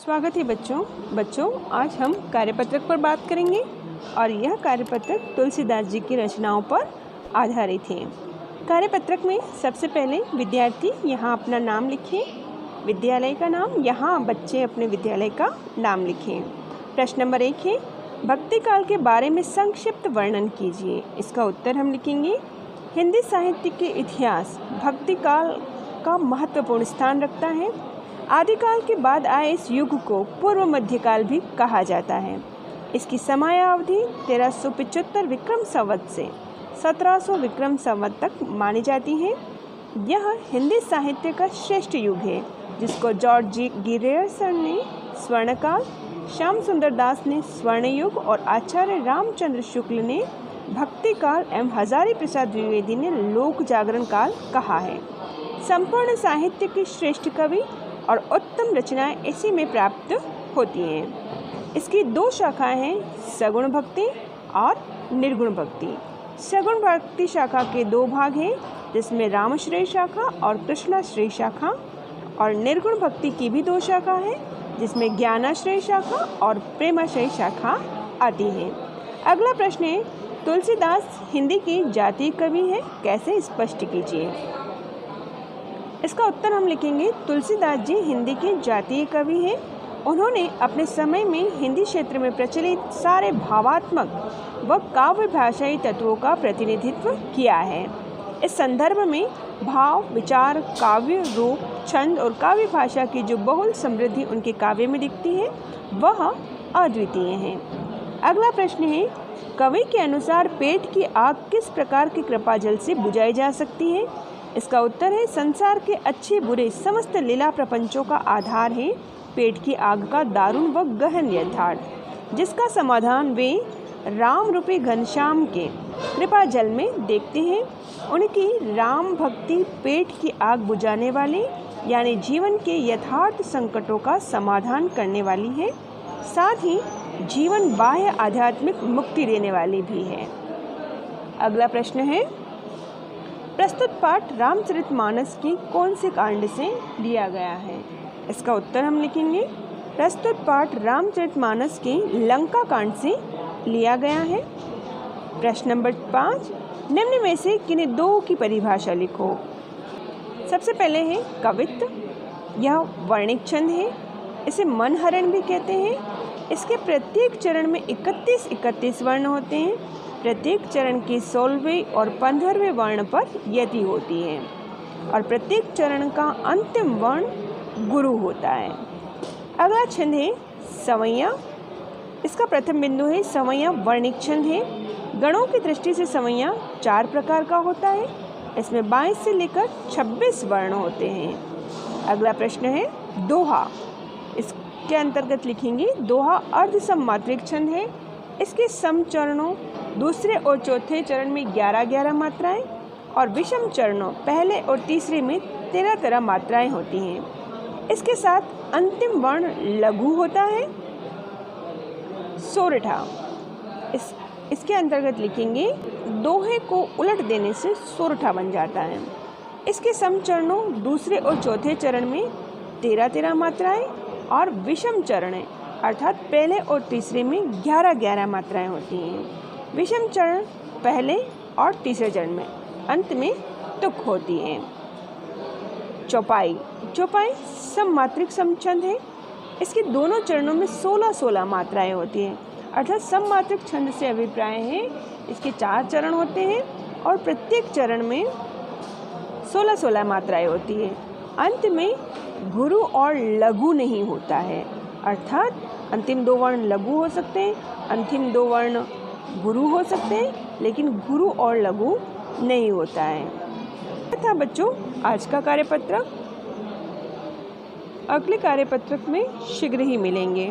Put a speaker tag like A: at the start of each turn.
A: स्वागत है बच्चों आज हम कार्यपत्रक पर बात करेंगे और यह कार्यपत्रक तुलसीदास जी की रचनाओं पर आधारित है। कार्यपत्रक में सबसे पहले विद्यार्थी यहाँ अपना नाम लिखें, विद्यालय का नाम, यहाँ बच्चे अपने विद्यालय का नाम लिखें। प्रश्न नंबर 1 है, भक्ति काल के बारे में संक्षिप्त वर्णन कीजिए। इसका उत्तर हम लिखेंगे, हिंदी साहित्य के इतिहास भक्ति काल का महत्वपूर्ण स्थान रखता है। आदिकाल के बाद आए इस युग को पूर्व मध्यकाल भी कहा जाता है। इसकी समयावधि 1375 विक्रम संवत से 1700 विक्रम संवत तक मानी जाती है। यह हिंदी साहित्य का श्रेष्ठ युग है, जिसको जॉर्ज गिरियर्सन ने स्वर्णकाल, श्याम सुंदर दास ने स्वर्ण युग और आचार्य रामचंद्र शुक्ल ने भक्ति काल एवं हजारी प्रसाद द्विवेदी ने लोक जागरण काल कहा है। संपूर्ण साहित्य की श्रेष्ठ कवि और उत्तम रचनाएं इसी में प्राप्त होती हैं। इसकी दो शाखाएं हैं, सगुण भक्ति और निर्गुण भक्ति। सगुण भक्ति शाखा के दो भाग हैं, जिसमें रामश्रेय शाखा और कृष्णाश्रेय शाखा, और निर्गुण भक्ति की भी दो शाखा है, जिसमें ज्ञानाश्रेय शाखा और प्रेमाश्रेय शाखा आती है। अगला प्रश्न है, तुलसीदास हिंदी की जातीय कवि है, कैसे स्पष्ट कीजिए। इसका उत्तर हम लिखेंगे, तुलसीदास जी हिंदी के जातीय कवि हैं। उन्होंने अपने समय में हिंदी क्षेत्र में प्रचलित सारे भावात्मक व काव्य भाषाई तत्वों का प्रतिनिधित्व किया है। इस संदर्भ में भाव, विचार, काव्य रूप, छंद और काव्य भाषा की जो बहुल समृद्धि उनके काव्य में दिखती है, वह अद्वितीय है। अगला प्रश्न है, कवि के अनुसार पेट की आग किस प्रकार के कृपा जल से बुझाई जा सकती है। इसका उत्तर है, संसार के अच्छे बुरे समस्त लीला प्रपंचों का आधार है पेट की आग का दारुण व गहन यथार्थ, जिसका समाधान वे राम रूपी घनश्याम के कृपा जल में देखते हैं। उनकी राम भक्ति पेट की आग बुझाने वाली, यानी जीवन के यथार्थ संकटों का समाधान करने वाली है, साथ ही जीवन बाह्य आध्यात्मिक मुक्ति देने वाली भी है। अगला प्रश्न है, प्रस्तुत पाठ रामचरितमानस की कौन से कांड से लिया गया है। इसका उत्तर हम लिखेंगे, प्रस्तुत पाठ रामचरितमानस के लंका कांड से लिया गया है। प्रश्न नंबर 5, निम्न में से किन्हीं दो की परिभाषा लिखो। सबसे पहले है कवित्व। यह वर्णिक छंद है, इसे मनहरण भी कहते हैं। इसके प्रत्येक चरण में 31 वर्ण होते हैं। प्रत्येक चरण के 16वें और 15वें वर्ण पर यति होती है और प्रत्येक चरण का अंतिम वर्ण गुरु होता है। अगला छंद है सवैया। इसका प्रथम बिंदु है, सवैया वर्णिक छंद है। गणों की दृष्टि से सवैया 4 प्रकार का होता है। इसमें 22 से लेकर 26 वर्ण होते हैं। अगला प्रश्न है दोहा। इसके अंतर्गत लिखेंगे, दोहा अर्ध सममात्रिक छंद है। इसके सम चरणों दूसरे और चौथे चरण में 11 मात्राएं और विषम चरणों पहले और तीसरे में 13 मात्राएं होती हैं। इसके साथ अंतिम वर्ण लघु होता है। सोरठा। इसके अंतर्गत लिखेंगे, दोहे को उलट देने से सोरठा बन जाता है। इसके सम चरणों दूसरे और चौथे चरण में 13 मात्राएं और विषम चरण अर्थात पहले और तीसरे में 11 मात्राएं होती हैं। विषम चरण पहले और तीसरे चरण में, अंत में तुक होती है। चौपाई। चौपाई सममात्रिक समछंद है। इसके दोनों चरणों में 16 मात्राएं होती हैं, अर्थात सममात्रिक छंद से अभिप्राय है। इसके 4 चरण होते हैं और प्रत्येक चरण में 16 मात्राएं होती है। अंत में गुरु और लघु नहीं होता है, अर्थात अंतिम 2 वर्ण लघु हो सकते हैं, अंतिम 2 वर्ण गुरु हो सकते हैं, लेकिन गुरु और लघु नहीं होता है। था बच्चों आज का कार्यपत्रक। अगले कार्यपत्रक में शीघ्र ही मिलेंगे।